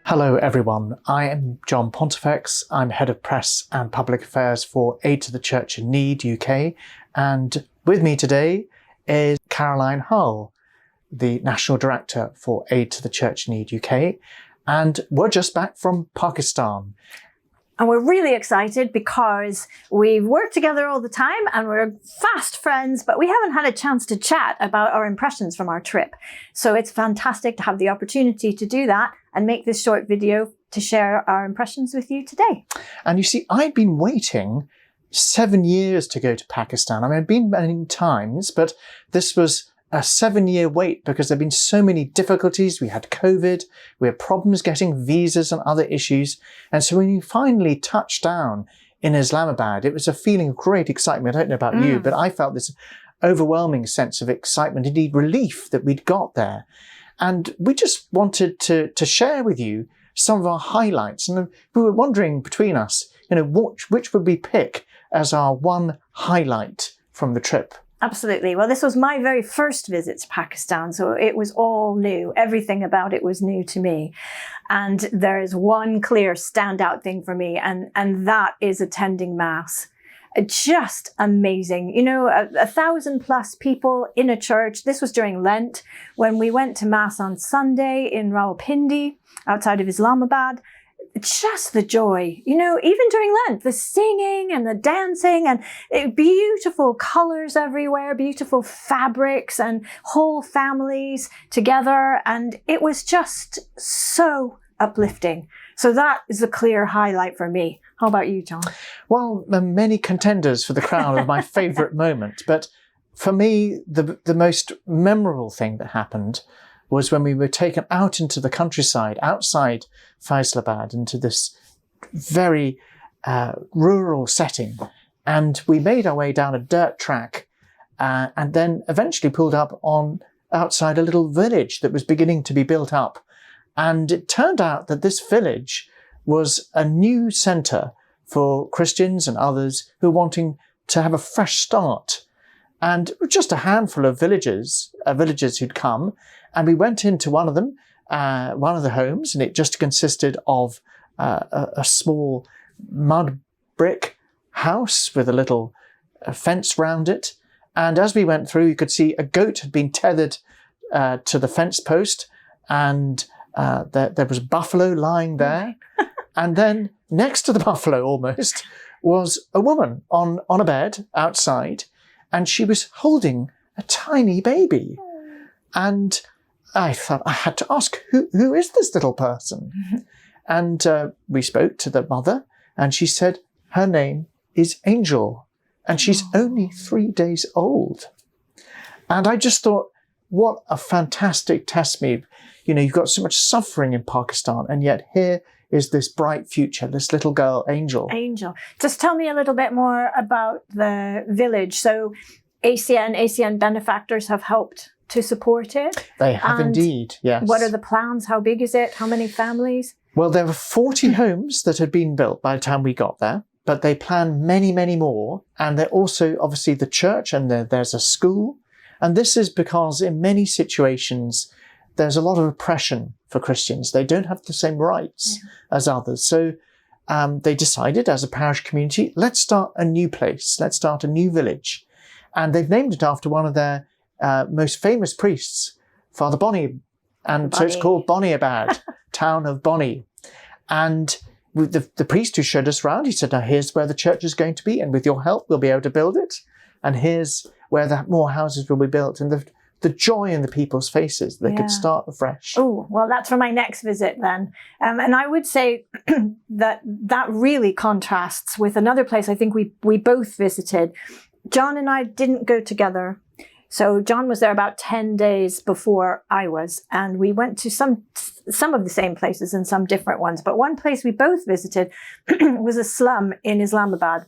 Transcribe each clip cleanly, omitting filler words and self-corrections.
Hello everyone, I am John Pontifex. I'm Head of Press and Public Affairs for Aid to the Church in Need UK, and with me today is Caroline Hull, the National Director for Aid to the Church in Need UK, and we're just back from Pakistan. And we're really excited because we've worked together all the time and we're fast friends, but we haven't had a chance to chat about our impressions from our trip. So it's fantastic to have the opportunity to do that and make this short video to share our impressions with you today. And you see, I'd been waiting 7 years to go to Pakistan. I mean, I've been many times, but this was a 7-year wait because there have been so many difficulties. We had COVID, we had problems getting visas and other issues. And so when you finally touched down in Islamabad, it was a feeling of great excitement. I don't know about you, but I felt this overwhelming sense of excitement, indeed relief that we'd got there. And we just wanted to share with you some of our highlights. And we were wondering between us, which would we pick as our one highlight from the trip? Absolutely. Well, this was my very first visit to Pakistan, so it was all new. Everything about it was new to me. And there is one clear standout thing for me, and that is attending Mass. Just amazing. 1,000+ people in a church. This was during Lent when we went to Mass on Sunday in Rawalpindi, outside of Islamabad. Just the joy, even during Lent, the singing and the dancing and beautiful colors everywhere, beautiful fabrics and whole families together. And it was just so uplifting. So that is a clear highlight for me. How about you, John? Well, there are many contenders for the crown of my favourite moment. But for me, the most memorable thing that happened was when we were taken out into the countryside, outside Faisalabad, into this very rural setting. And we made our way down a dirt track and then eventually pulled up outside a little village that was beginning to be built up. And it turned out that this village was a new centre for Christians and others who were wanting to have a fresh start. And just a handful of villagers who'd come. And we went into one of them, one of the homes, and it just consisted of a small mud brick house with a little fence round it. And as we went through, you could see a goat had been tethered to the fence post, and there was a buffalo lying there. And then next to the buffalo almost was a woman on a bed outside, and she was holding a tiny baby. And I thought I had to ask, who is this little person? And we spoke to the mother, and she said her name is Angel, and she's only 3 days old. And I just thought, what a fantastic testimony. You've got so much suffering in Pakistan, and yet here is this bright future, this little girl, Angel. Angel. Just tell me a little bit more about the village. So ACN benefactors have helped to support it? They have indeed, yes. What are the plans? How big is it? How many families? Well, there were 40 homes that had been built by the time we got there, but they plan many, many more. And they're also obviously the church, and there's a school. And this is because in many situations, there's a lot of oppression for Christians. They don't have the same rights as others. So they decided as a parish community, let's start a new place. Let's start a new village. And they've named it after one of their most famous priests, Father Bonnie. And so it's called Bonniabad, town of Bonnie. And with the priest who showed us around, he said, now here's where the church is going to be, and with your help, we'll be able to build it. And here's where more houses will be built. And the joy in the people's faces, they could start afresh. Oh, well, that's for my next visit then. And I would say that really contrasts with another place I think we both visited. John and I didn't go together. So John was there about 10 days before I was, and we went to some of the same places and some different ones. But one place we both visited was a slum in Islamabad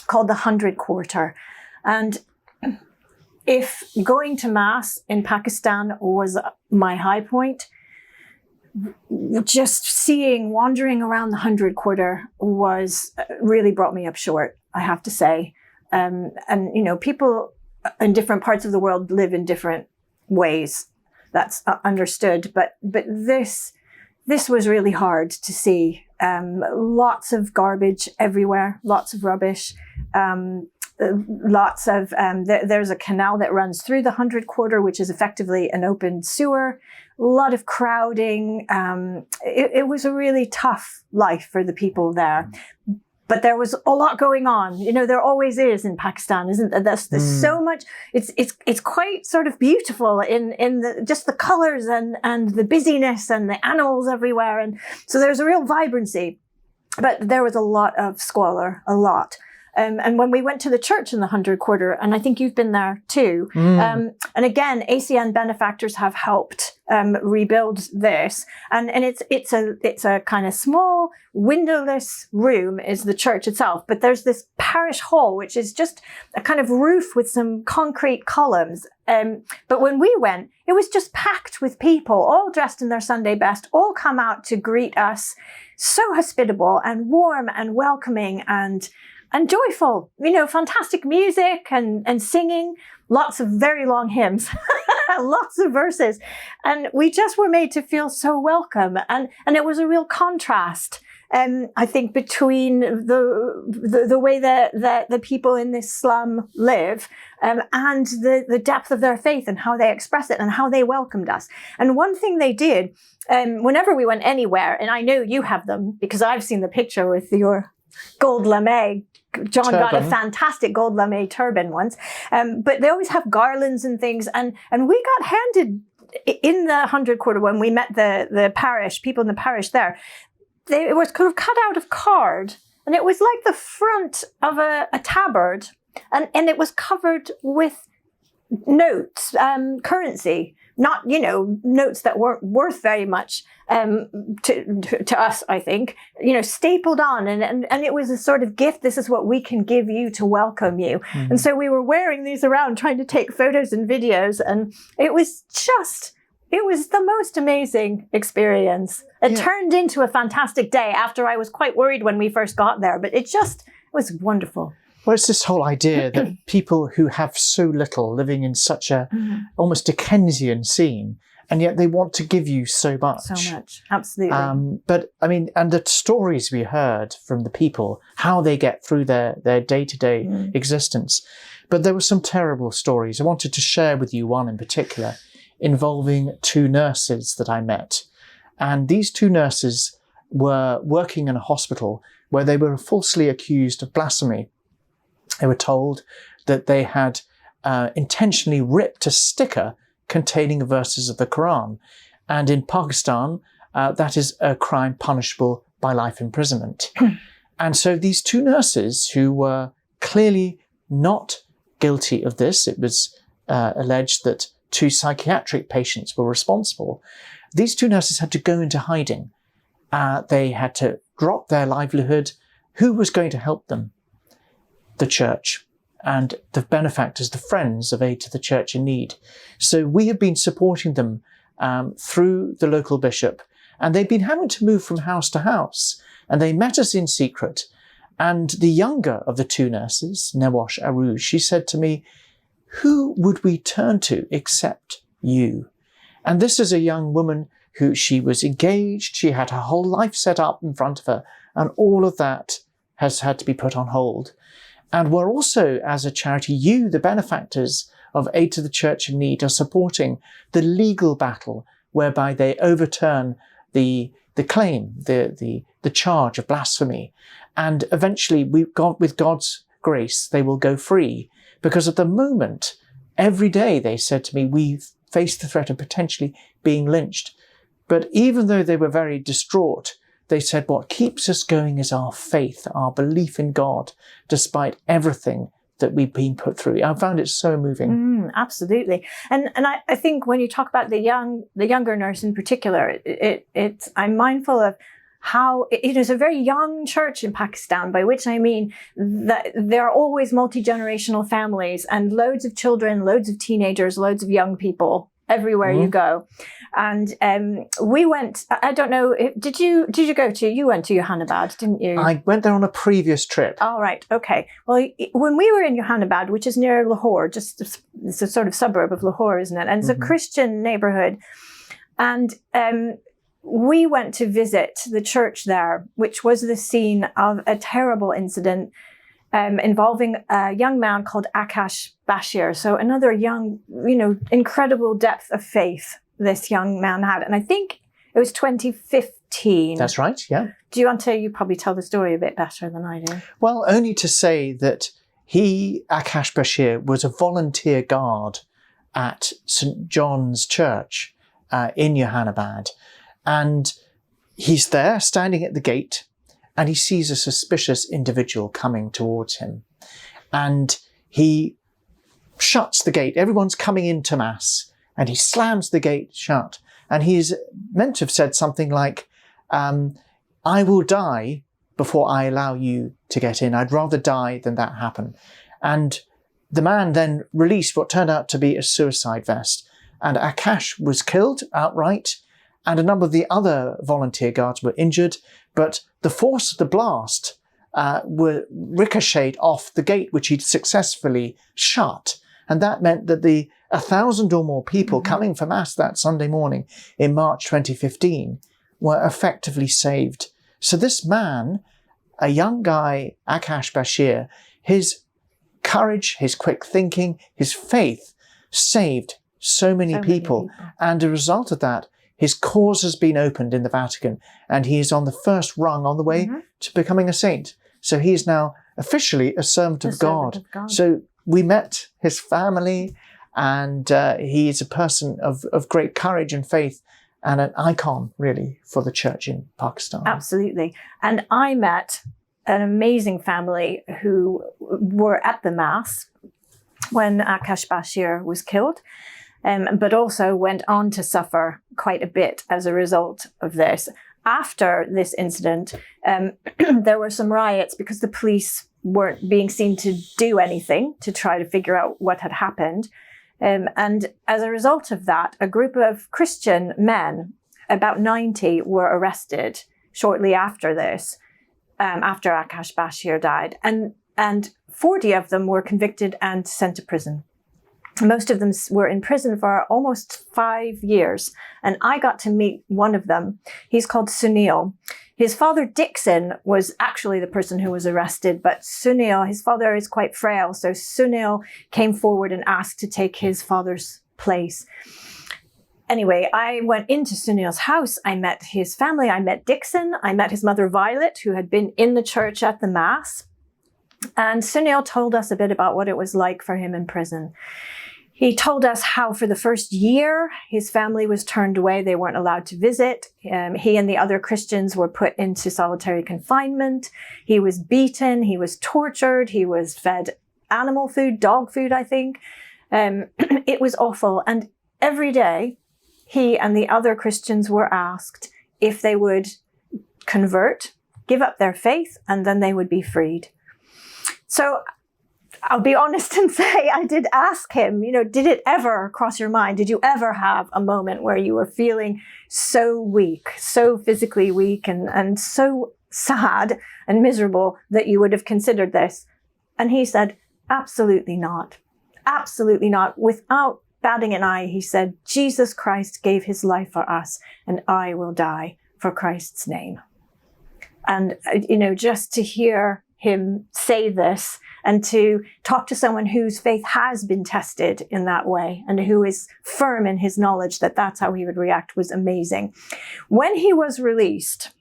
called the 100 Quarter. And if going to Mass in Pakistan was my high point, just wandering around the 100 Quarter really brought me up short, I have to say. And people in different parts of the world live in different ways. That's understood. But this this was really hard to see. Lots of garbage everywhere, lots of rubbish. There's a canal that runs through the 100 Quarter, which is effectively an open sewer. A lot of crowding. It was a really tough life for the people there. But there was a lot going on. You know, there always is in Pakistan, isn't there? There's so much. It's quite sort of beautiful in just the colors and the busyness and the animals everywhere. And so there's a real vibrancy. But there was a lot of squalor, a lot. And when we went to the church in the 100 Quarter, and I think you've been there too, and again, ACN benefactors have helped rebuild this, and it's a kind of small windowless room is the church itself, but there's this parish hall which is just a kind of roof with some concrete columns. But when we went, it was just packed with people, all dressed in their Sunday best, all come out to greet us, so hospitable and warm and welcoming and joyful, you know, fantastic music and singing, lots of very long hymns, lots of verses. And we just were made to feel so welcome. And it was a real contrast, I think, between the way that the people in this slum live, and the depth of their faith and how they express it and how they welcomed us. And one thing they did, whenever we went anywhere, and I know you have them because I've seen the picture with your gold lame. John turban. got a fantastic gold lame turban once. But they always have garlands and things. And we got handed in the 100 Quarter when we met the parish, people in the parish there. It was kind of cut out of card. And it was like the front of a tabard. And it was covered with notes, currency. Not, you know, notes that weren't worth very much to us, I think, you know, stapled on. And it was a sort of gift. This is what we can give you to welcome you. Mm-hmm. And so we were wearing these around, trying to take photos and videos. And it was the most amazing experience. It turned into a fantastic day after I was quite worried when we first got there. But it was wonderful. Well, it's this whole idea that people who have so little living in such a almost Dickensian scene, and yet they want to give you so much. So much, absolutely. But I mean, and the stories we heard from the people, how they get through their day-to-day existence. But there were some terrible stories. I wanted to share with you one in particular involving two nurses that I met. And these two nurses were working in a hospital where they were falsely accused of blasphemy. They were told that they had intentionally ripped a sticker containing verses of the Quran. And in Pakistan, that is a crime punishable by life imprisonment. And so these two nurses who were clearly not guilty of this, it was alleged that two psychiatric patients were responsible. These two nurses had to go into hiding. They had to drop their livelihood. Who was going to help them? The church and the benefactors, the friends of Aid to the Church in Need. So we have been supporting them through the local bishop, and they've been having to move from house to house. And they met us in secret. And the younger of the two nurses, Newash Arouj, she said to me, "Who would we turn to except you?" And this is a young woman who she was engaged. She had her whole life set up in front of her, and all of that has had to be put on hold. And we're also, as a charity, you, the benefactors of Aid to the Church in Need, are supporting the legal battle whereby they overturn the claim, the charge of blasphemy. And eventually, with God's grace, they will go free. Because at the moment, every day, they said to me, we face the threat of potentially being lynched. But even though they were very distraught, they said, what keeps us going is our faith, our belief in God, despite everything that we've been put through. I found it so moving. Absolutely. And I think when you talk about the younger nurse in particular, I'm mindful of how it is a very young church in Pakistan, by which I mean that there are always multi-generational families and loads of children, loads of teenagers, loads of young people everywhere you go. And we went, I don't know, you went to Johannabad, didn't you? I went there on a previous trip. Oh, right. Okay. Well, when we were in Johannabad, which is near Lahore, it's a sort of suburb of Lahore, isn't it? And it's a Christian neighborhood. And we went to visit the church there, which was the scene of a terrible incident involving a young man called Akash Bashir. So another young, incredible depth of faith this young man had. And I think it was 2015. That's right, yeah. Do you want to, you probably tell the story a bit better than I do. Well, only to say that Akash Bashir, was a volunteer guard at St. John's Church in Johanabad. And he's there standing at the gate, and he sees a suspicious individual coming towards him. And he shuts the gate. Everyone's coming into mass, and he slams the gate shut. And he's meant to have said something like, I will die before I allow you to get in. I'd rather die than that happen. And the man then released what turned out to be a suicide vest. And Akash was killed outright, and a number of the other volunteer guards were injured, but the force of the blast were ricocheted off the gate, which he'd successfully shut. And that meant that the 1,000 or more people coming for mass that Sunday morning in March 2015 were effectively saved. So this man, a young guy, Akash Bashir, his courage, his quick thinking, his faith saved so many people. And as a result of that, his cause has been opened in the Vatican, and he is on the first rung on the way to becoming a saint. So he is now officially a servant of God. So we met his family, and he is a person of great courage and faith, and an icon, really, for the church in Pakistan. Absolutely. And I met an amazing family who were at the mass when Akash Bashir was killed, but also went on to suffer quite a bit as a result of this. After this incident, there were some riots because the police weren't being seen to do anything to try to figure out what had happened. And as a result of that, a group of Christian men, about 90, were arrested shortly after this, after Akash Bashir died. And 40 of them were convicted and sent to prison. Most of them were in prison for almost 5 years. And I got to meet one of them. He's called Sunil. His father, Dixon, was actually the person who was arrested, but Sunil, his father is quite frail. So Sunil came forward and asked to take his father's place. Anyway, I went into Sunil's house. I met his family. I met Dixon. I met his mother, Violet, who had been in the church at the mass. And Sunil told us a bit about what it was like for him in prison. He told us how for the first year, his family was turned away. They weren't allowed to visit. He and the other Christians were put into solitary confinement. He was beaten. He was tortured. He was fed animal food, dog food, I think. It was awful. And every day, he and the other Christians were asked if they would convert, give up their faith, and then they would be freed. So I'll be honest and say I did ask him, did it ever cross your mind? Did you ever have a moment where you were feeling so weak, so physically weak and so sad and miserable that you would have considered this? And he said, absolutely not. Absolutely not. Without batting an eye, he said, Jesus Christ gave his life for us, and I will die for Christ's name. And, just to hear him say this and to talk to someone whose faith has been tested in that way and who is firm in his knowledge that that's how he would react was amazing. When he was released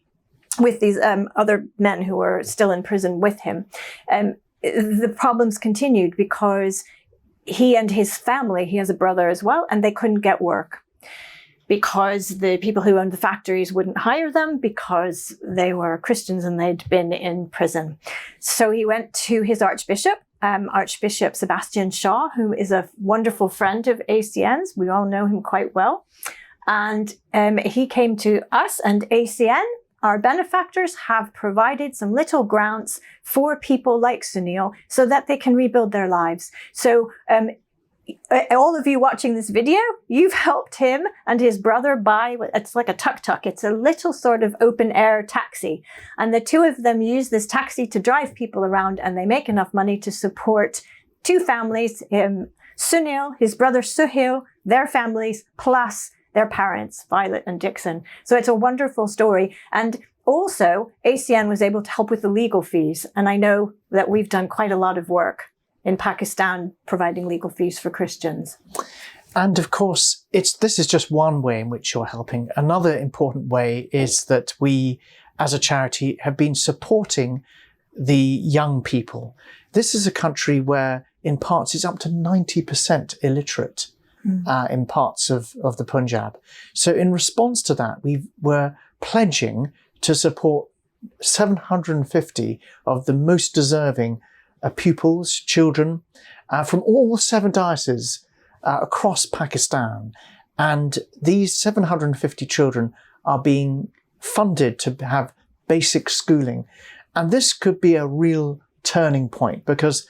with these other men who were still in prison with him, the problems continued because he and his family, he has a brother as well, and they couldn't get work because the people who owned the factories wouldn't hire them because they were Christians and they'd been in prison. So he went to his Archbishop, Archbishop Sebastian Shaw, who is a wonderful friend of ACN's. We all know him quite well. And he came to us, and ACN, our benefactors, have provided some little grants for people like Sunil so that they can rebuild their lives. So all of you watching this video, you've helped him and his brother buy, it's like a tuk-tuk. It's a little sort of open air taxi. And the two of them use this taxi to drive people around, and they make enough money to support two families, Sunil, his brother Suhail, their families, plus their parents, Violet and Dixon. So it's a wonderful story. And also, ACN was able to help with the legal fees. And I know that we've done quite a lot of work in Pakistan providing legal fees for Christians. And of course, this is just one way in which you're helping. Another important way is that we, as a charity, have been supporting the young people. This is a country where, in parts, it's up to 90% illiterate in parts of the Punjab. So in response to that, we were pledging to support 750 of the most deserving pupils, children, from all 7 dioceses across Pakistan. And these 750 children are being funded to have basic schooling. And this could be a real turning point, because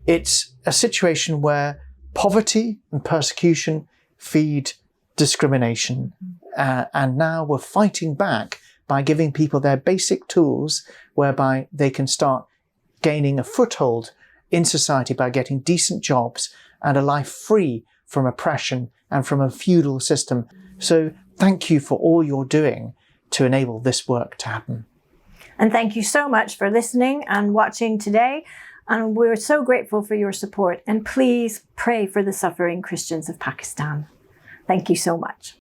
it's a situation where poverty and persecution feed discrimination. And now we're fighting back by giving people their basic tools whereby they can start gaining a foothold in society by getting decent jobs and a life free from oppression and from a feudal system. So thank you for all you're doing to enable this work to happen. And thank you so much for listening and watching today. And we're so grateful for your support. And please pray for the suffering Christians of Pakistan. Thank you so much.